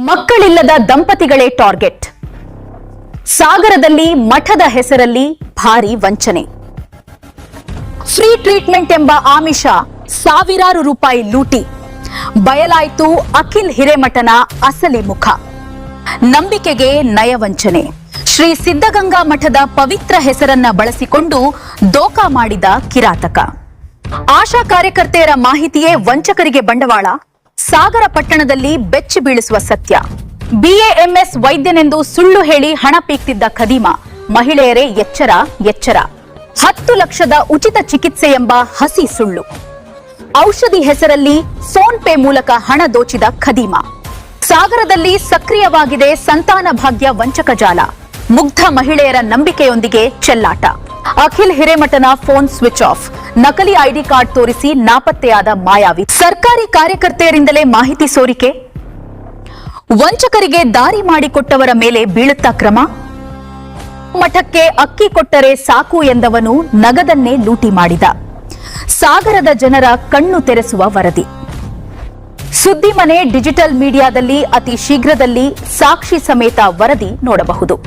ಮಕ್ಕಳಿಲ್ಲದ ದಂಪತಿಗಳೇ target. ಸಾಗರದಲ್ಲಿ ಮಠದ ಹೆಸರಲ್ಲಿ ಭಾರಿ ವಂಚನೆ. ಫ್ರೀ ಟ್ರೀಟ್ಮೆಂಟ್ ಎಂಬ ಆಮಿಷ, ಸಾವಿರಾರು ರೂಪಾಯಿ ಲೂಟಿ. ಬಯಲಾಯಿತು ಅಖಿಲ್ ಹಿರೇಮಠನ ಅಸಲಿ ಮುಖ. ನಂಬಿಕೆಗೆ ನಯವಂಚನೆ. ಶ್ರೀ ಸಿದ್ಧಗಂಗಾ ಮಠದ ಪವಿತ್ರ ಹೆಸರನ್ನ ಬಳಸಿಕೊಂಡು ದೋಖಾ ಮಾಡಿದ ಕಿರಾತಕ. ಆಶಾ ಕಾರ್ಯಕರ್ತೆಯರ ಮಾಹಿತಿಯೇ ವಂಚಕರಿಗೆ ಬಂಡವಾಳ. ಸಾಗರ ಪಟ್ಟಣದಲ್ಲಿ ಬೆಚ್ಚಿ ಬೀಳಿಸುವ ಸತ್ಯ. ಬಿಎಎಂಎಸ್ ವೈದ್ಯನೆಂದು ಸುಳ್ಳು ಹೇಳಿ ಹಣ ಪೀಕ್ತಿದ್ದ ಖದೀಮ. ಮಹಿಳೆಯರೇ ಎಚ್ಚರ ಎಚ್ಚರ. 10 ಲಕ್ಷದ ಉಚಿತ ಚಿಕಿತ್ಸೆ ಎಂಬ ಹಸಿ ಸುಳ್ಳು. ಔಷಧಿ ಹೆಸರಲ್ಲಿ ಫೋನ್ ಪೇ ಮೂಲಕ ಹಣ ದೋಚಿದ ಖದೀಮ. ಸಾಗರದಲ್ಲಿ ಸಕ್ರಿಯವಾಗಿದೆ ಸಂತಾನ ಭಾಗ್ಯ ವಂಚಕ ಜಾಲ. ಮುಗ್ಧ ಮಹಿಳೆಯರ ನಂಬಿಕೆಯೊಂದಿಗೆ ಚೆಲ್ಲಾಟ. ಅಖಿಲ್ ಹಿರೇಮಠನ ಫೋನ್ ಸ್ವಿಚ್ ಆಫ್. ನಕಲಿ ಐಡಿ ಕಾರ್ಡ್ ತೋರಿಸಿ ನಾಪತ್ತೆಯಾದ ಮಾಯಾವಿ. ಸರ್ಕಾರಿ ಕಾರ್ಯಕರ್ತೆಯರಿಂದಲೇ ಮಾಹಿತಿ ಸೋರಿಕೆ. ವಂಚಕರಿಗೆ ದಾರಿ ಮಾಡಿಕೊಟ್ಟವರ ಮೇಲೆ ಬೀಳುತ್ತಾ ಕ್ರಮ. ಮಠಕ್ಕೆ ಅಕ್ಕಿ ಕೊಟ್ಟರೆ ಸಾಕು ಎಂದವನು ನಗದನ್ನೇ ಲೂಟಿ ಮಾಡಿದ. ಸಾಗರದ ಜನರ ಕಣ್ಣು ತೆರೆಸುವ ವರದಿ. ಸುದ್ದಿ ಮನೆ ಡಿಜಿಟಲ್ ಮೀಡಿಯಾದಲ್ಲಿ ಅತಿ ಶೀಘ್ರದಲ್ಲಿ ಸಾಕ್ಷಿ ಸಮೇತ ವರದಿ ನೋಡಬಹುದು.